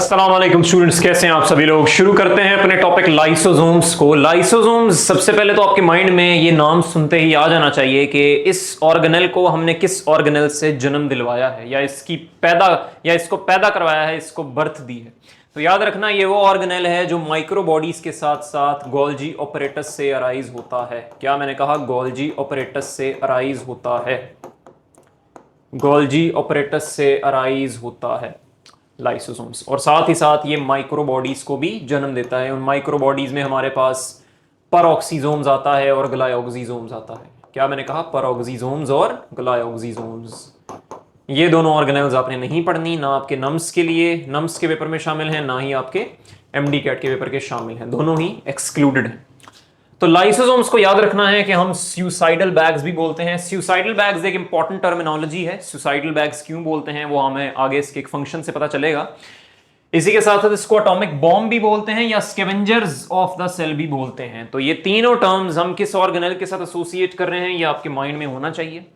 अस्सलाम वालेकुम स्टूडेंट्स, कैसे हैं आप सभी लोग। शुरू करते हैं अपने टॉपिक लाइसोसोम्स को। लाइसोसोम्स, सबसे पहले तो आपके माइंड में ये नाम सुनते ही आ जाना चाहिए कि इस ऑर्गेनेल को हमने किस ऑर्गेनेल से जन्म दिलवाया है या इसको पैदा करवाया है, इसको बर्थ दी है। तो याद रखना, ये वो ऑर्गेनेल है जो माइक्रोबॉडीज के साथ साथ गोल्जी ऑपरेटस से अराइज होता है। क्या मैंने कहा? गोल्जी ऑपरेटस से अराइज होता है। गोल्जी ऑपरेटस से अराइज होता है लाइसोसोम्स, और साथ ही साथ ये माइक्रोबॉडीज को भी जन्म देता है। उन माइक्रोबॉडीज में हमारे पास परऑक्सीजोम्स आता है और ग्लाइऑक्सीजोम्स आता है। क्या मैंने कहा? परऑक्सीजोम्स और ग्लाइऑक्सीजोम्स। ये दोनों ऑर्गेनेल्स आपने नहीं पढ़नी, ना आपके नम्स के लिए, नम्स के पेपर में शामिल हैं, ना ही आपके एमडी कैट के पेपर के शामिल हैं, दोनों ही एक्सक्लूडेड हैं। तो लाइसोसोम्स को याद रखना है कि हम सुसाइडल बैग्स भी बोलते हैं। सुसाइडल बैग्स एक इंपॉर्टेंट टर्मिनोलॉजी है। सुसाइडल बैग्स क्यों बोलते हैं वो हमें आगे इसके एक फंक्शन से पता चलेगा। इसी के साथ साथ इसको एटॉमिक बॉम्ब भी बोलते हैं या स्कैवेंजर्स ऑफ द सेल भी बोलते हैं। तो ये तीनों टर्म्स हम किस ऑर्गेनेल के साथ एसोसिएट कर रहे हैं, ये आपके माइंड में होना चाहिए।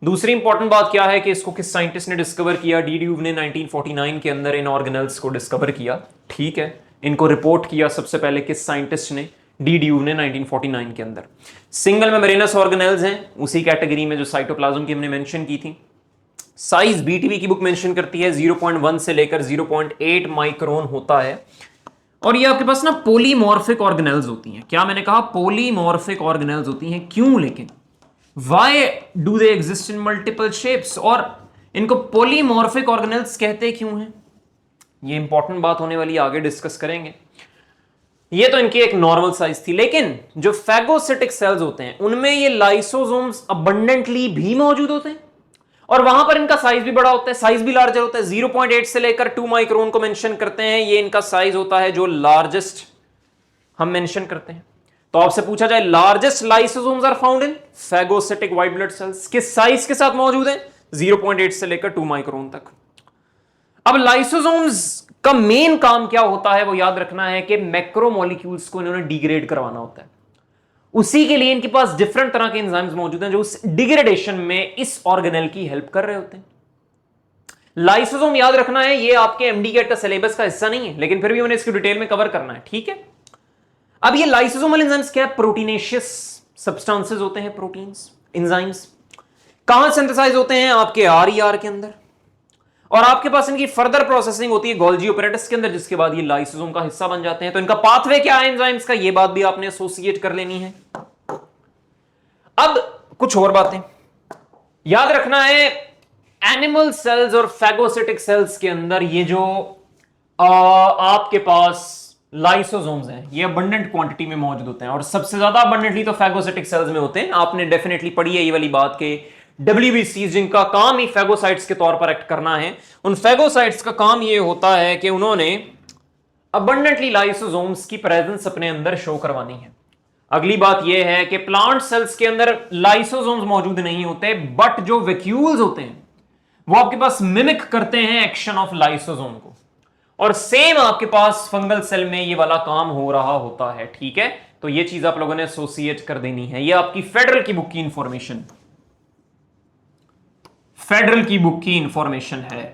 दूसरी इंपॉर्टेंट बात क्या है कि इसको किस साइंटिस्ट ने डिस्कवर किया? डी ड्यूव ने 1949 के अंदर इन ऑर्गेनेल्स को डिस्कवर किया। ठीक है, इनको रिपोर्ट किया सबसे पहले किस साइंटिस्ट ने? डी ड्यूव ने 1949 के अंदर। सिंगल मेम्ब्रेनस ऑर्गेनेल्स हैं, उसी कैटेगरी में जो साइटोप्लाज्म की हमने मेंशन की थी। साइज बीटीवी की बुक मेंशन करती है 0.1 से लेकर 0.8 माइक्रोन होता है। और ये आपके पास ना पोलीमॉर्फिक ऑर्गेनेल्स होती हैं। क्या मैंने कहा? पोलीमॉर्फिक ऑर्गेनेल्स होती हैं। क्यों लेकिन? Why do they exist in multiple shapes? और इनको पोलीमॉर्फिक ऑर्गेनेल्स कहते क्यों हैं? ये इंपॉर्टेंट बात होने वाली, आगे डिस्कस करेंगे। ये तो इनकी एक नॉर्मल साइज थी, लेकिन जो फैगोसिटिक सेल्स होते हैं उनमें ये लाइसोसोम्स अबंडेंटली भी मौजूद होते हैं, और वहां पर इनका साइज भी बड़ा होता है, साइज भी लार्जर होता है। 0.8 से लेकर 2 माइक्रोन को मेंशन करते हैं, ये इनका साइज होता है जो लार्जेस्ट हम मेंशन करते हैं। तो आपसे पूछा जाए largest lysosomes are found in phagocytic white blood cells, किस साइज के साथ मौजूद है? 0.8 से लेकर 2 माइक्रोन तक। अब लाइसोसोम्स का मेन काम क्या होता है वो याद रखना है कि मैक्रोमोलिक्यूल्स को इन्होंने डिग्रेड करवाना होता है। उसी के लिए इनके पास डिफरेंट तरह के एंजाइम्स मौजूद हैं जो उस डिग्रेडेशन में इस ऑर्गेनेल की हेल्प कर रहे होते हैं। लाइसोसोम याद रखना है, ये आपके एमडी कैट का सिलेबस का हिस्सा नहीं है, लेकिन फिर भी मैंने इसको डिटेल में कवर करना है। ठीक है, अब ये लाइसोसोमल एंजाइम्स क्या है? प्रोटीनेशियस सब्सटेंसेस होते हैं, प्रोटीन्स, एंजाइम्स। कहां सिंथेसाइज होते हैं? आपके आरईआर के अंदर, और आपके पास इनकी फर्दर प्रोसेसिंग होती है गोल्जी ऑपरेटस के अंदर, जिसके बाद ये लाइसोसोम का हिस्सा बन जाते हैं। तो इनका पाथवे क्या है एंजाइम्स का, ये बात भी आपने एसोसिएट कर लेनी है। अब कुछ और बातें याद रखना है। एनिमल सेल्स और फैगोसिटिक सेल्स के अंदर ये जो आपके पास लाइसोसोम्स हैं, ये अबंडेंट क्वांटिटी में मौजूद होते हैं, और सबसे ज्यादा अबंडेंटली तो फैगोसिटिक सेल्स में होते हैं। आपने डेफिनेटली पढ़ी है ये वाली बात के WBC जिनका काम ही फैगोसाइट्स के तौर पर एक्ट करना है, उन फैगोसाइट्स का काम ये होता है कि उन्होंने अबंडेंटली लाइसोसोम्स की प्रेजेंस अपने अंदर शो करवानी है। अगली बात यह है कि प्लांट सेल्स के अंदर लाइसोसोम्स मौजूद नहीं होते, बट जो वैक्यूल्स होते हैं वो आपके पास मिमिक करते हैं एक्शन ऑफ लाइसोसोम को, और सेम आपके पास फंगल सेल में ये वाला काम हो रहा होता है। ठीक है, तो ये चीज आप लोगों ने एसोसिएट कर देनी है। ये आपकी फेडरल की बुक की इंफॉर्मेशन, फेडरल की बुक की इंफॉर्मेशन है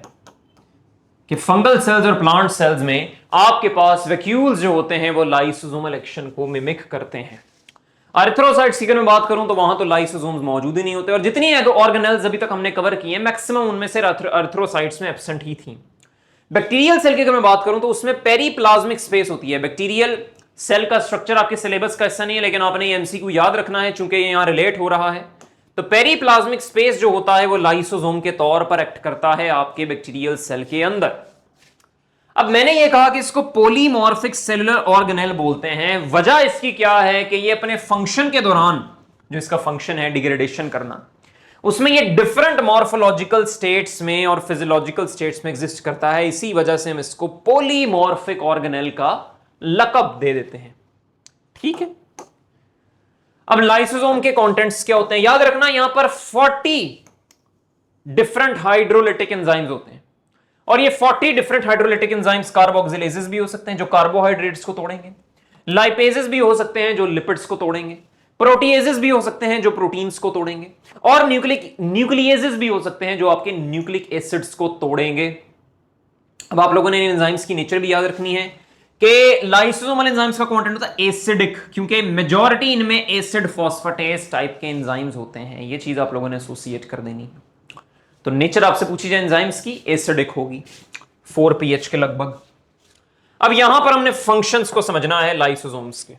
कि फंगल सेल्स और प्लांट सेल्स में आपके पास वैक्यूल्स जो होते हैं वो लाइसोसोमल एक्शन को मिमिक करते हैं। एरिथ्रोसाइट्स की अगर मैं बात करूं तो वहां तो लाइसोसोम्स मौजूद ही नहीं होते, और जितनी ऑर्गेनेल्स अभी तक हमने कवर किए मैक्सिमम उनमें से एरिथ्रोसाइट्स में एब्सेंट ही थी। बैक्टीरियल सेल की अगर मैं बात करूं तो उसमें पेरीप्लाज्मिक स्पेस होती है। बैक्टीरियल सेल का स्ट्रक्चर आपके सिलेबस का हिस्सा नहीं है, लेकिन आपने एमसीक्यू याद रखना है चूंकि यहां रिलेट हो रहा है। तो पेरीप्लाज्मिक स्पेस जो होता है वो लाइसोसोम के तौर पर एक्ट करता है आपके बैक्टीरियल सेल के अंदर। अब मैंने ये कहा कि इसको पॉलीमॉर्फिक सेलुलर ऑर्गेनेल बोलते हैं। वजह इसकी क्या है कि ये अपने फंक्शन के दौरान, जो इसका फंक्शन है डिग्रेडेशन करना, उसमें ये डिफरेंट मॉर्फोलॉजिकल स्टेट्स में और फिजियोलॉजिकल स्टेट्स में एग्जिस्ट करता है। इसी वजह से हम इसको पॉलीमॉर्फिक ऑर्गेनेल का लकब दे देते हैं। ठीक है, अब लाइसोसोम के कंटेंट्स क्या होते हैं याद रखना। यहां पर 40 डिफरेंट हाइड्रोलिटिक एंजाइम्स होते हैं, और ये 40 डिफरेंट हाइड्रोलिटिक एंजाइम्स कार्बोक्सिलेजेस भी हो सकते हैं जो कार्बोहाइड्रेट्स को तोड़ेंगे, लाइपेजेस भी हो सकते हैं जो लिपिड्स को तोड़ेंगे, प्रोटीएजेस भी हो सकते हैं जो प्रोटीन्स को तोड़ेंगे, और न्यूक्लियेजेस भी हो सकते हैं जो आपके न्यूक्लिक एसिड्स को तोड़ेंगे। अब आप लोगों ने एंजाइम्स की नेचर भी याद रखनी है कि लाइसोसोमल एंजाइम्स का कंटेंट होता है एसिडिक, क्योंकि मेजॉरिटी इनमें एसिड फॉस्फेटेस टाइप के एंजाइम्स होते हैं। ये चीज आप लोगों ने एसोसिएट कर देनी है। तो नेचर आपसे पूछी जाए एंजाइम्स की, एसिडिक होगी 4 pH के लगभग। अब यहां पर हमने फंक्शंस को समझना है लाइसोसोम्स के,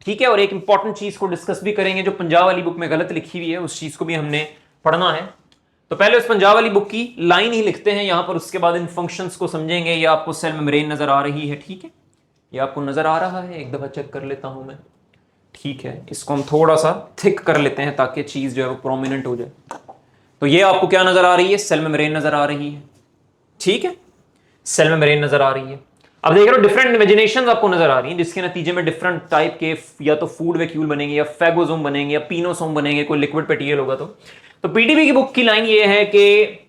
ठीक है। और एक इंपॉर्टेंट चीज को डिस्कस भी करेंगे जो पंजाब वाली बुक में गलत लिखी हुई है, उस चीज को भी हमने पढ़ना है। तो पहले उस पंजाब वाली बुक की लाइन ही लिखते हैं यहां पर, उसके बाद इन फंक्शंस को समझेंगे। ये आपको सेल मेम्ब्रेन नजर आ रही है, ठीक है, ये आपको नजर आ रहा है, एक दफा चेक कर लेता हूं मैं, ठीक है। इसको हम थोड़ा सा थिक कर लेते हैं ताकि चीज जो है वो प्रोमिनेंट हो जाए। तो ये आपको क्या नजर आ रही है, सेल मेम्ब्रेन नजर आ रही है, ठीक है, सेल मेम्ब्रेन नजर आ रही है। अब देख रहे हो डिफरेंट इमेजिनेशंस आपको नजर आ रही हैं, जिसके नतीजे में डिफरेंट टाइप के या तो फूड वैक्यूल बनेंगे या फैगोसोम बनेंगे या पीनोसोम बनेंगे, कोई लिक्विड पेटियल होगा। तो पीटीबी की बुक की लाइन ये है कि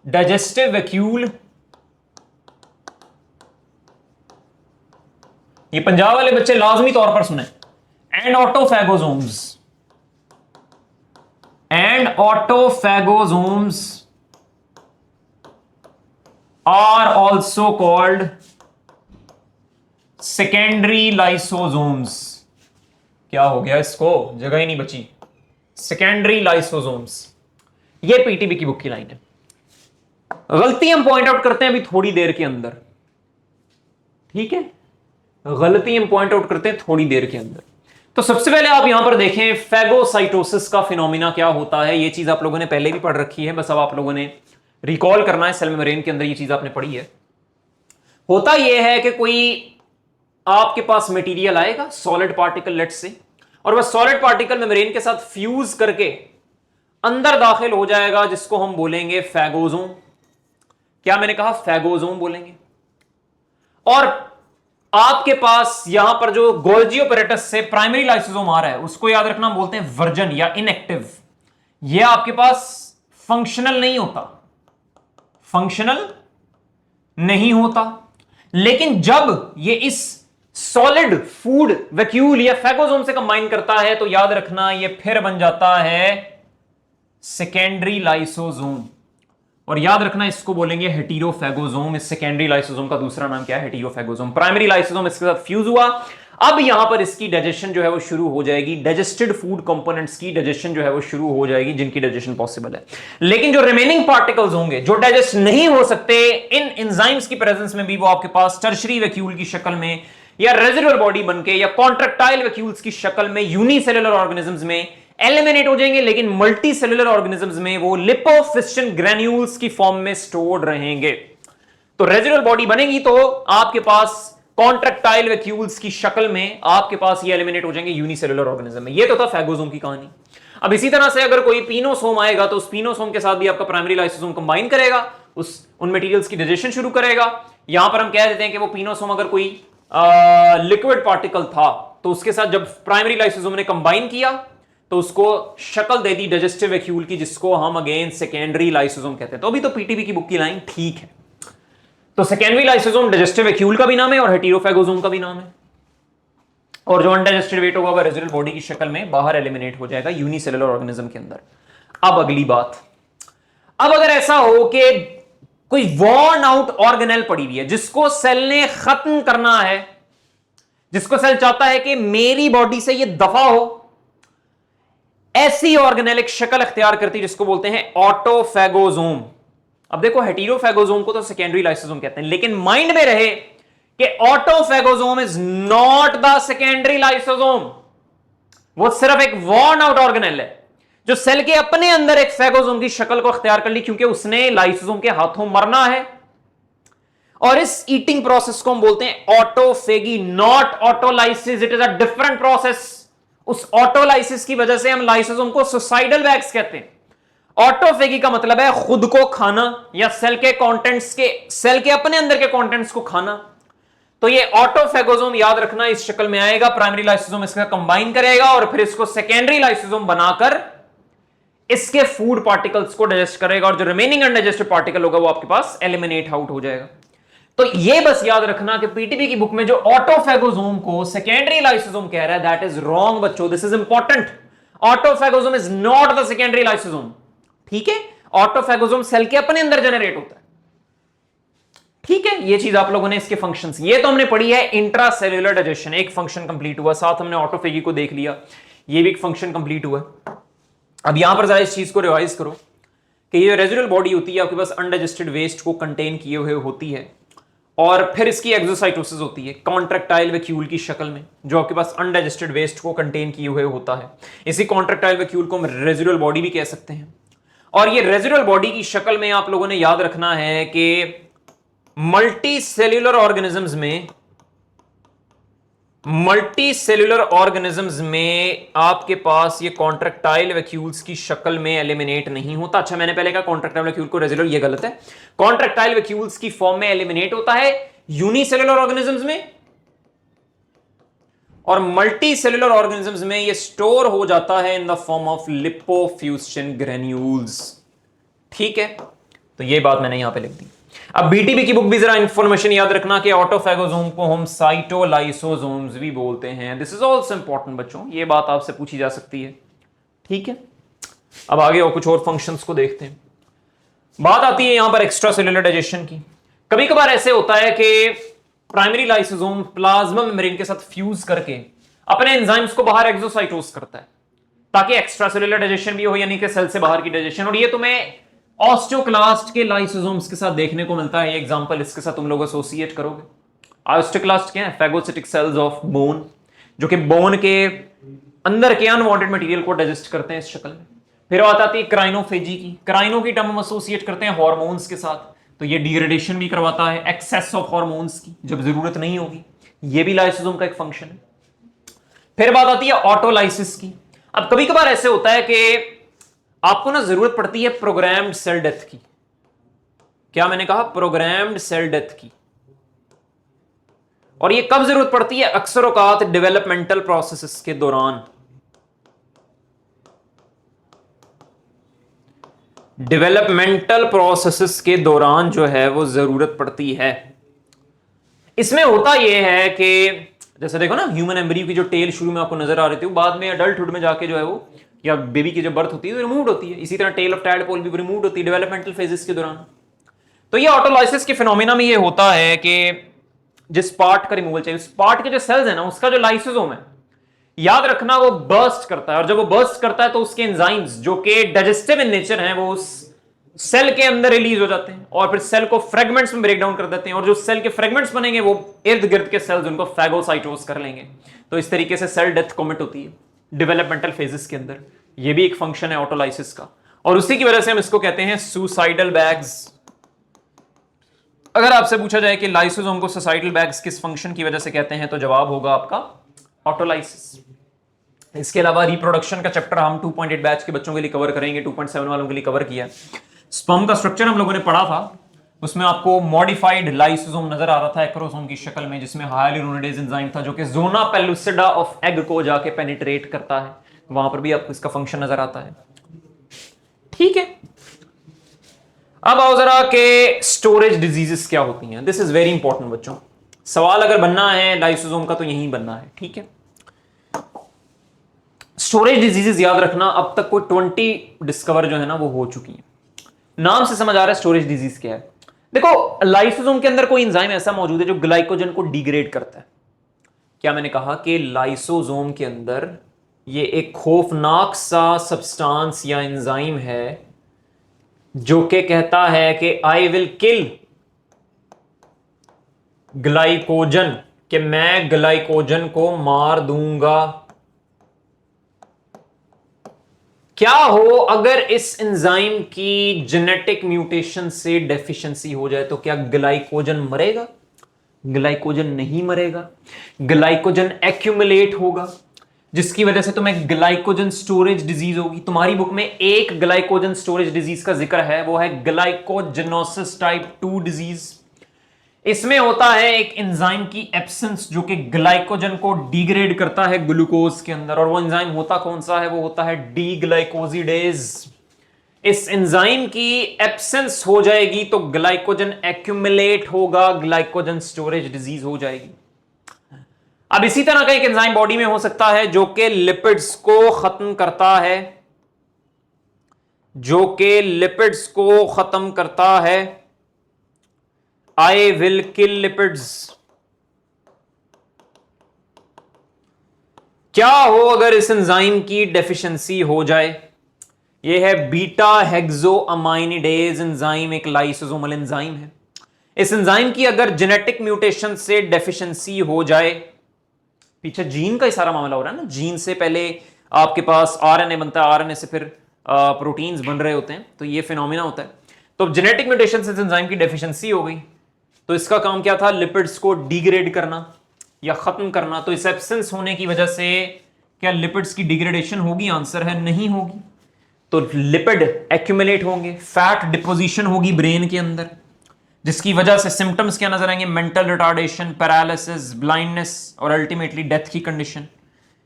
डाइजेस्टिव वैक्यूल, ये पंजाब वाले बच्चे लाजमी तौर पर सुने, and ऑटोफैगोसोम्स are also called secondary lysosomes। क्या हो गया, इसको जगह ही नहीं बची, secondary lysosomes। ये पीटीबी की बुक की लाइन है। गलती हम पॉइंट आउट करते हैं अभी थोड़ी देर के अंदर, ठीक है, गलती हम पॉइंट आउट करते हैं थोड़ी देर के अंदर। तो सबसे पहले आप यहां पर देखें फैगोसाइटोसिस का फिनोमिना क्या होता है। ये चीज आप लोगों ने पहले भी पढ़ रखी है, बस अब आप लोगों ने रिकॉल करना है। सेल मेम्ब्रेन के अंदर ये चीज आपने पढ़ी है। होता यह है कि कोई आपके पास मटेरियल आएगा, सॉलिड पार्टिकल लेट्स से, और वह सॉलिड पार्टिकल मेम्ब्रेन के साथ फ्यूज करके अंदर दाखिल हो जाएगा, जिसको हम बोलेंगे फैगोसोम। क्या मैंने कहा, फैगोसोम बोलेंगे। और आपके पास यहां पर जो गोल्जी अपैरेटस से प्राइमरी लाइसोसोम आ रहा है, उसको याद रखना हम बोलते हैं वर्जन या इनएक्टिव। यह आपके पास फंक्शनल नहीं होता, फंक्शनल नहीं होता। लेकिन जब ये इस सॉलिड फूड वैक्यूल या फैगोसोम से कंबाइन करता है, तो याद रखना ये फिर बन जाता है सेकेंडरी लाइसोसोम। और याद रखना इसको बोलेंगे हेटेरोफैगोसोम। इस सेकेंडरी लाइसोसोम का दूसरा नाम क्या है, हेटेरोफैगोसोम। प्राइमरी लाइसोसोम इसके साथ फ्यूज हुआ, अब यहां पर इसकी डाइजेशन जो है वो शुरू हो जाएगी। डाइजेस्टेड फूड कंपोनेंट्स की डाइजेशन जो है वो शुरू हो जाएगी, जिनकी डाइजेशन पॉसिबल है। लेकिन जो रिमेनिंग पार्टिकल्स होंगे जो डाइजेस्ट नहीं हो सकते, इन एंजाइम्स की प्रेजेंस में भी वो आपके पास टर्शरी वैक्यूल की शक्ल में या रेजिडुअल बॉडी बनके या कॉन्ट्रैक्टाइल वैक्यूल्स की शक्ल में यूनिसेलुलर ऑर्गेनिजम्स में एलिमिनेट हो जाएंगे। लेकिन मल्टी सेलुलर ऑर्गेनिजम्स में वो लिपोफिस्टिन ग्रैन्यूल्स की फॉर्म में स्टोर्ड रहेंगे। तो रेजिडुअल बॉडी बनेगी तो आपके पास कॉन्ट्रैक्टाइल वैक्यूल्स की शक्ल में आपके पास ये एलिमिनेट हो जाएंगे यूनिसेलुलर ऑर्गेनिज्म में। ये तो था फैगोसोम की कहानी। अब इसी तरह से अगर कोई पीनोसोम आएगा तो उस पीनोसोम के साथ भी आपका प्राइमरी लाइसोसोम कंबाइन करेगा, उन मटेरियल्स की डाइजेशन शुरू करेगा। यहां पर हम कह देते हैं कि वो पीनोसोम अगर कोई लिक्विड पार्टिकल था तो उसके साथ जब प्राइमरी लाइसोसोम ने कंबाइन किया तो उसको शक्ल दे दी डाइजेस्टिव वैक्यूल की, जिसको हम अगेन सेकेंडरी लाइसोसोम कहते हैं। तो अभी तो पीटीबी की बुक की लाइन ठीक है। तो सेकेंडरी लाइसोसोम डाइजेस्टिव वैक्यूल का भी नाम है और हेटेरोफैगोसोम का भी नाम है। और जो अनडाइजेस्टेड वेट होगा वह रेजिडुअल बॉडी की शक्ल में बाहर एलिमिनेट हो जाएगा यूनिसेलुलर ऑर्गेनिज्म के अंदर। अब अगली बात, अब अगर ऐसा हो कि कोई वॉर्न आउट ऑर्गेनेल पड़ी हुई है जिसको सेल ने खत्म करना है, जिसको सेल चाहता है कि मेरी बॉडी से ये दफा हो, ऐसी ऑर्गेनेल एक शक्ल अख्तियार करती है जिसको बोलते हैं ऑटोफैगोसोम। अब देखो हेटेरोफैगोसोम को तो सेकेंडरी लाइसोसोम कहते हैं, लेकिन माइंड में रहे कि autophagosome is not the secondary lysosome. वो सिर्फ एक वॉर्न आउट ऑर्गेनेल है जो सेल के अपने अंदर एक फैगोसोम की शक्ल को अख्तियार कर ली, क्योंकि उसने लाइसोसोम के हाथों मरना है। और इस ईटिंग प्रोसेस को हम बोलते हैं autophagy, not autolysis. It is a different process. उस ऑटोलाइसिस की वजह से हम लाइसोसोम को सुसाइडल वैक्स कहते हैं। ऑटोफेगी का मतलब है खुद को खाना या सेल के कंटेंट्स के, सेल के अपने अंदर के कंटेंट्स को खाना। तो ये ऑटोफैगोसोम याद रखना इस शक्ल में आएगा, प्राइमरी लाइसोसोम इसका कंबाइन करेगा और फिर इसको सेकेंडरी लाइसोसोम बनाकर इसके फूड पार्टिकल्स को डाइजेस्ट करेगा, और जो रिमेनिंग अनडाइजेस्टेड पार्टिकल होगा वो आपके पास एलिमिनेट आउट हो जाएगा। तो ये बस याद रखना कि पीटीबी की बुक में जो ऑटोफैगोसोम को सेकेंडरी लाइसोसोम कह रहा है, दैट इज रॉन्ग बच्चों, this is important. Autophagosome is not the secondary lysosome, ठीक है। ऑटोफैगोसोम सेल के अपने अंदर जनरेट होता है। ठीक है, ये चीज आप लोगों ने इसके फंक्शंस, ये तो हमने पढ़ी है इंट्रा सेल्यूलर डाइजेशन, एक फंक्शन कंप्लीट हुआ, साथ हमने ऑटोफेगी को देख लिया, ये भी एक फंक्शन कंप्लीट हुआ। अब यहां पर जरा इस चीज को रिवाइज करो कि ये रेजिडुअल बॉडी होती है आपके पास अनडाइजेस्टेड वेस्ट को कंटेन किए हुए होती है, और फिर इसकी एक्सोसाइटोसिस होती है कॉन्ट्रैक्टाइल वैक्यूल की शक्ल में, जो आपके पास अनडाइजेस्टेड वेस्ट को कंटेन किए हुए होता है। इसी कॉन्ट्रैक्टाइल वैक्यूल को हम रेजिडुअल बॉडी भी कह सकते हैं। और ये रेजिडुअल बॉडी की शक्ल में आप लोगों ने याद रखना है कि मल्टी सेल्यूलर ऑर्गेनिजम्स में आपके पास ये कॉन्ट्रैक्टाइल वैक्यूल्स की शक्ल में एलिमिनेट नहीं होता। अच्छा, मैंने पहले कहा कॉन्ट्रैक्टाइल वैक्यूल को रेजुलर, ये गलत है। कॉन्ट्रैक्टाइल वैक्यूल्स की फॉर्म में एलिमिनेट होता है यूनिसेल्युलर ऑर्गेनिजम्स में, और मल्टी सेल्यूलर ऑर्गेनिजम्स में ये स्टोर हो जाता है in the form of lipofuscin granules. ठीक है, तो ये बात मैंने यहां पे लिख दी। अब बीटीबी की बुक भी जरा इंफॉर्मेशन याद रखना कि ऑटोफेगोसोम को हम साइटोलाइसोसोम्स भी बोलते हैं। दिस इज ऑल्सो इंपॉर्टेंट बच्चों, ये बात आपसे पूछी जा सकती है। ठीक है, अब आगे और कुछ और फंक्शंस को देखते हैं। बात आती है यहां पर एक्स्ट्रा सेल्यूलर डाइजेशन की। कभी कभार ऐसे होता है कि प्राइमरी लाइसोसोम प्लाज्मा मेम्ब्रेन के साथ फ्यूज करके अपने एंजाइम्स को बाहर एक्सोसाइटोस करता है, ताकि एक्स्ट्रा सेल्यूलर डाइजेशन भी हो, यानी कि सेल से बाहर की डाइजेशन। और ये तुम्हें ऑस्टियोक्लास्ट के लाइसोसोम्स के साथ देखने को मिलता है। ये एग्जांपल इसके साथ तुम लोग एसोसिएट करोगे। ऑस्टियोक्लास्ट क्या है? फैगोसिटिक सेल्स ऑफ बोन, जो कि बोन के अंदर के अनवांटेड मटेरियल को डाइजेस्ट करते हैं इस शक्ल में। फिर बात आती है क्राइनोफेजी की। क्राइनो की टर्म हम एसोसिएट करते हैं हार्मोन्स के साथ, तो ये डिग्रेडेशन भी करवाता है एक्सेस ऑफ हार्मोन्स की जब जरूरत नहीं होगी। ये भी लाइसोसोम का एक फंक्शन है। फिर बात आती है ऑटोलाइसिस की। अब कभी कभार ऐसे होता है कि आपको ना जरूरत पड़ती है प्रोग्राम्ड सेल डेथ की। क्या मैंने कहा? प्रोग्राम्ड सेल डेथ की। और ये कब जरूरत पड़ती है? अक्सर औकात डेवलपमेंटल प्रोसेसेस के दौरान। डेवलपमेंटल प्रोसेसेस के दौरान जो है वो जरूरत पड़ती है। इसमें होता यह है कि जैसे देखो ना, ह्यूमन एम्ब्रियो की जो टेल शुरू में आपको नजर आ रही थी, वो बाद में अडल्टहुड में जाके जो है वो, या बेबी की जब बर्थ होती है तो रिमूव होती है। इसी तरह टेल ऑफ टैडपोल भी रिमूव होती है डेवलपमेंटल फेजेस के दौरान। तो ये ऑटोलाइसिस के फिनोमिना में ये होता है कि जिस पार्ट का रिमूवल चाहिए, उस पार्ट के जो सेल्स है ना, उसका जो लाइसोसोम है, याद रखना, वो बर्स्ट करता है। और जब वो बर्स्ट करता है तो उसके एंजाइम्स जो कि डाइजेस्टिव इन नेचर हैं, वो उस सेल के अंदर रिलीज हो जाते हैं और फिर सेल को फ्रेगमेंट्स में ब्रेक डाउन कर देते हैं। और जो सेल के फ्रेगमेंट्स बनेंगे वो इर्द गिर्द के सेल्स उनको फैगोसाइटोस कर लेंगे। तो इस तरीके से सेल डेथ कमिट होती है डेवलपमेंटल फेजेस के अंदर। ये भी एक फंक्शन है ऑटोलाइसिस का, और उसी की वजह से हम इसको कहते हैं सुसाइडल बैग्स। अगर आपसे पूछा जाए कि लाइसोसोम को सुसाइडल बैग्स किस फंक्शन की वजह से कहते हैं, तो जवाब होगा आपका ऑटोलाइसिस। इसके अलावा रिप्रोडक्शन का चैप्टर हम 2.8 बैच के बच्चों के लिए कवर करेंगे, 2.7 वालों के लिए कवर किया। स्पर्म का स्ट्रक्चर हम लोगों ने पढ़ा था, उसमें आपको मॉडिफाइड लाइसोसोम नजर आ रहा था एक्रोसोम की शक्ल में, जिसमें हाइलुरोनिडेज एंजाइम था जो कि जोना पेलुसिडा ऑफ एग को जाके पेनिट्रेट करता है। वहां पर भी आपको इसका फंक्शन नजर आता है। ठीक है, अब आओ जरा के स्टोरेज डिजीजेस क्या होती हैं। दिस इज वेरी इंपॉर्टेंट बच्चों, सवाल अगर बनना है लाइसोसोम का तो यही बनना है। ठीक है, स्टोरेज डिजीजेस याद रखना, अब तक कोई 20 डिस्कवर जो है ना वो हो चुकी है। नाम से समझ आ रहा है स्टोरेज डिजीज क्या है। देखो, लाइसोसोम के अंदर कोई एंजाइम ऐसा मौजूद है जो ग्लाइकोजन को डिग्रेड करता है। क्या मैंने कहा कि लाइसोसोम के अंदर ये एक खौफनाक सा सब्सटेंस या एंजाइम है जो कि कहता है कि आई विल किल ग्लाइकोजन, कि मैं ग्लाइकोजन को मार दूंगा। क्या हो अगर इस एंजाइम की जेनेटिक म्यूटेशन से डेफिशिएंसी हो जाए, तो क्या ग्लाइकोजन मरेगा? ग्लाइकोजन नहीं मरेगा, ग्लाइकोजन एक्यूमुलेट होगा, जिसकी वजह से तुम्हें ग्लाइकोजन स्टोरेज डिजीज होगी। तुम्हारी बुक में एक ग्लाइकोजन स्टोरेज डिजीज का जिक्र है, वो है ग्लाइकोजेनोसिस टाइप 2 डिजीज। इसमें होता है एक एंजाइम की एब्सेंस जो कि ग्लाइकोजन को डिग्रेड करता है ग्लूकोज के अंदर, और वो एंजाइम होता कौन सा है? वो होता है डी ग्लाइकोजिडेज। इस एंजाइम की एब्सेंस हो जाएगी तो ग्लाइकोजन एक्यूमुलेट होगा, ग्लाइकोजन स्टोरेज डिजीज हो जाएगी। अब इसी तरह का एक एंजाइम बॉडी में हो सकता है जो कि लिपिड्स को खत्म करता है, जो कि लिपिड्स को खत्म करता है। I will kill lipids. क्या हो अगर इस एंजाइम की डेफिशिएंसी हो जाए? ये है बीटा हेक्सोअमाइनिडेज एंजाइम, एक लाइसोसोमल एंजाइम है। इस एंजाइम की अगर जेनेटिक म्यूटेशन से डेफिशिएंसी हो जाए, पीछे जीन का ही सारा मामला हो रहा है ना, जीन से पहले आपके पास आरएनए बनता है, आरएनए से फिर प्रोटीन्स बन रहे होते हैं, तो ये फिनोमिना होता है। तो जेनेटिक म्यूटेशन से एंजाइम की डेफिशिएंसी हो गई, तो इसका काम क्या था? लिपिड्स को डिग्रेड करना या खत्म करना। तो इस एब्सेंस होने की वजह से क्या लिपिड्स की डिग्रेडेशन होगी? आंसर है नहीं होगी। तो लिपिड एक्यूमुलेट होंगे, फैट डिपोजिशन होगी ब्रेन के अंदर, जिसकी वजह से सिम्टम्स क्या नजर आएंगे? मेंटल रिटार्डेशन, पैरालिसिस, ब्लाइंडनेस और अल्टीमेटली डेथ की कंडीशन।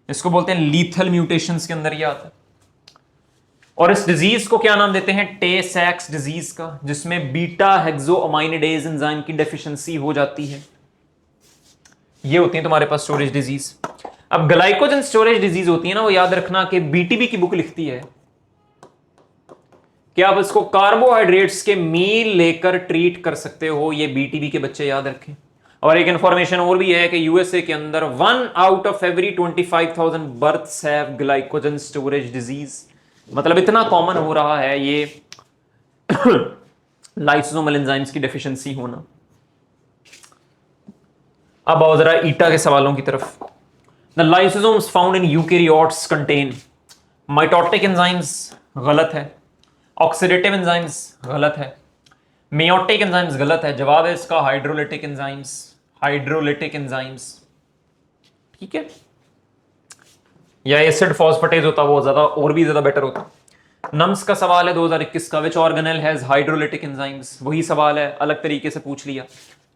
इसको बोलते हैं लीथल म्यूटेशंस के अंदर ये आता है। और इस डिजीज को क्या नाम देते हैं? टे-सैक्स डिजीज का, जिसमें बीटा हेक्सोअमाइनिडेज एंजाइम की डेफिशिएंसी हो जाती है। ये होती है तुम्हारे पास स्टोरेज डिजीज। अब ग्लाइकोजन स्टोरेज डिजीज होती है ना, वो याद रखना कि बीटीबी की बुक लिखती है कि आप इसको कार्बोहाइड्रेट्स के मील लेकर ट्रीट कर सकते हो। ये बीटीबी के बच्चे याद रखें। और एक इंफॉर्मेशन और भी है कि यूएसए के अंदर 1 out of every 25,000 births have glycogen storage disease. मतलब इतना कॉमन हो रहा है ये लाइसोसोमल एंजाइम्स की डेफिशिएंसी होना। अब आओ जरा ईटा के सवालों की तरफ। The lysosomes found in eukaryotes contain mitotic enzymes, गलत है। ऑक्सीडेटिव एंजाइम्स, गलत है। मेयोटिक एंजाइम्स, गलत है। जवाब है इसका हाइड्रोलिटिक एंजाइम्स, हाइड्रोलिटिक एंजाइम्स। ठीक है, या एसिड फॉस्फेटेज होता वो ज्यादा और भी ज्यादा बेटर होता। नम्स का सवाल है 2021 का, विच ऑर्गेनेल हैज हाइड्रोलिटिक एंजाइम्स। वही सवाल है, अलग तरीके से पूछ लिया,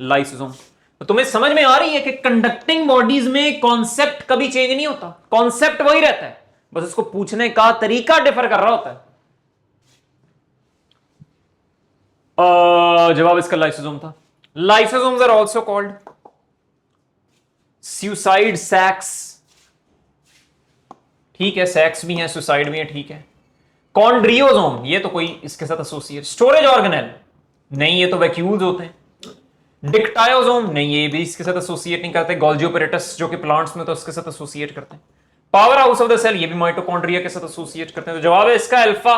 लाइसोसोम। तो तुम्हें समझ में आ रही है कि कंडक्टिंग बॉडीज में कॉन्सेप्ट कभी चेंज नहीं होता, कॉन्सेप्ट वही रहता है, बस इसको पूछने का तरीका डिफर कर रहा होता है। जवाब इसका लाइसोसोम था। Lysosomes are also called suicide sacs. ठीक है, सैक्स भी है, सुसाइड भी है, ठीक है। कॉन्ड्रियोसोम, ये तो कोई इसके साथ एसोसिएट। स्टोरेज ऑर्गेनेल, नहीं, ये तो वैक्यूल्स होते हैं। डिक्टायोसोम, नहीं, ये भी इसके साथ एसोसिएट नहीं करते। गोल्गी ऑपरेटस जो कि प्लांट्स में तो उसके साथ एसोसिएट करते हैं। Power house of the cell, ये भी माइटोकॉन्ड्रिया के साथ एसोसिएट करते हैं। तो जवाब है इसका अल्फा।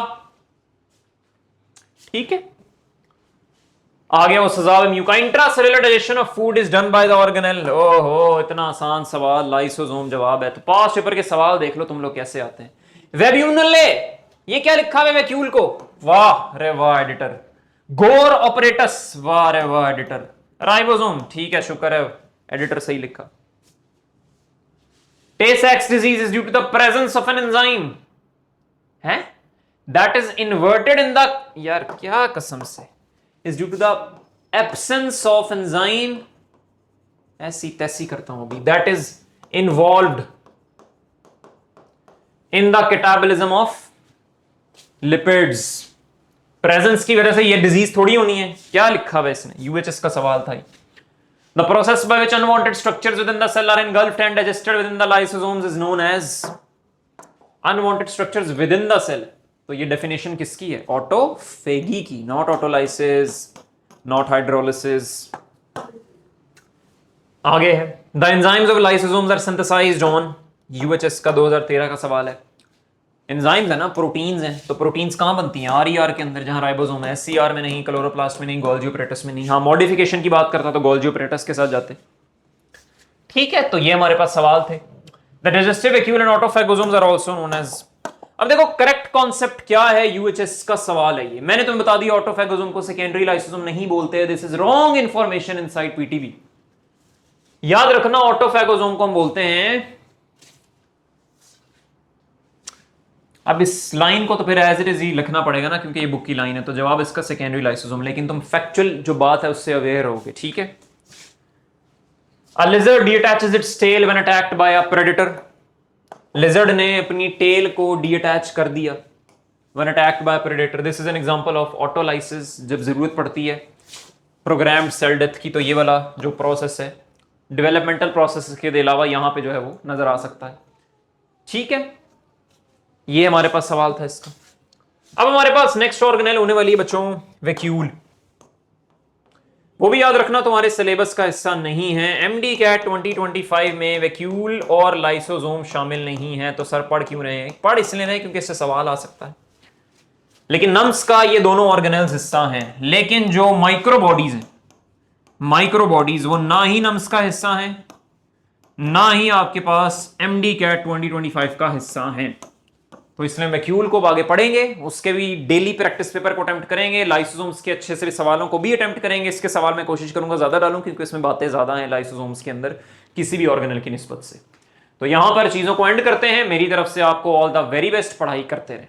ठीक है, आ गया वो सजा म्यूका। Intracellular digestion of food is done by the organelle. ओहो, इतना आसान सवाल, लाइसोसोम जवाब है। तो पास पेपर के सवाल देख लो तुम लोग कैसे आते हैं। वेब्यूनले, ये क्या लिखा है वैक्यूल को? वाह रे वाह एडिटर। गोर ऑपरेटस, वाह रे वाह एडिटर। राइबोसोम, ठीक है, शुक्र है एडिटर सही लिखा। Tay Sachs disease is due to the presence of an enzyme है that is inverted in the, यार क्या कसम से, is due to the absence of enzyme, ऐसी तैसी करता हूं अभी, that is involved in the catabolism of lipids। Presence की वजह से ये डिजीज थोड़ी होनी है। क्या लिखा हुआ इसने? यूएचएस का सवाल था। The process by which unwanted structures within the cell are engulfed and digested within the lysosomes is known as unwanted structures within the cell। तो ये डेफिनेशन किसकी है? ऑटोफेगी की, नॉट ऑटोलाइसिस, नॉट हाइड्रोलिसिस। आगे है, the enzymes of lysosomes are synthesized on, UHS का 2013 का सवाल है। एंजाइम्स है ना, प्रोटीन्स हैं, तो प्रोटीन्स कहां बनती हैं? आरईआर के अंदर, जहां राइबोसोम है। एससीआर में नहीं, क्लोरोप्लास्ट में नहीं, गोल्गी ऑपरेटस में नहीं। हाँ, मॉडिफिकेशन की बात करता तो गोल्गी ऑपरेटस के साथ जाते। ठीक है, तो ये हमारे पास सवाल थे। The digestive vacuole and autophagosomes are also known as. अब देखो करेक्ट कॉन्सेप्ट क्या है, यूएचएस का सवाल है ये। मैंने तुम्हें बता दिया ऑटोफेगोसोम को सेकेंडरी लाइसोसोम नहीं बोलते। This is wrong information inside PTB. याद रखना, ऑटोफेगोसोम को हम बोलते हैं। अब इस लाइन को तो फिर एज इट इज ही लिखना पड़ेगा ना, क्योंकि ये बुक की लाइन है। तो जवाब इसका सेकेंडरी लाइसोसोम, लेकिन तुम फैक्चुअल जो बात है उससे अवेयर होगे। ठीक है, a lizard detaches its tail when attacked by a predator. Lizard ने अपनी टेल को डिअटैच कर दिया when attacked by predator. This is an example of autolysis, जब जरूरत पड़ती है प्रोग्राम्ड सेल डेथ की। तो ये वाला जो प्रोसेस है, डेवलपमेंटल प्रोसेस के अलावा यहां पे जो है वो नजर आ सकता है। ठीक है, ये हमारे पास सवाल था इसका। अब हमारे पास नेक्स्ट ऑर्गेनेल होने वाली है बच्चों, वैक्यूल। वो भी याद रखना तुम्हारे सिलेबस का हिस्सा नहीं है। एमडी कैट 2025 में वैक्यूल और लाइसोसोम शामिल नहीं है। तो सर पढ़ क्यों रहे हैं? पढ़ इसलिए रहे क्योंकि इससे सवाल आ सकता है। लेकिन नम्स का ये दोनों ऑर्गेनेल्स हिस्सा हैं, लेकिन जो माइक्रोबॉडीज हैं, माइक्रोबॉडीज वो ना ही नम्स का हिस्सा है, ना ही आपके पास एमडी कैट 2025 का हिस्सा है। तो इसमें वैक्यूल को आगे पढ़ेंगे, उसके भी डेली प्रैक्टिस पेपर को अटेम्प्ट करेंगे, लाइसोसोम्स के अच्छे से सवालों को भी अटेम्प्ट करेंगे। इसके सवाल मैं कोशिश करूंगा ज्यादा डालूं क्योंकि इसमें बातें ज्यादा हैं लाइसोसोम्स के अंदर किसी भी ऑर्गेनल की निस्बत से। तो यहां पर चीजों को एंड करते हैं। मेरी तरफ से आपको ऑल द वेरी बेस्ट, पढ़ाई करते रहें।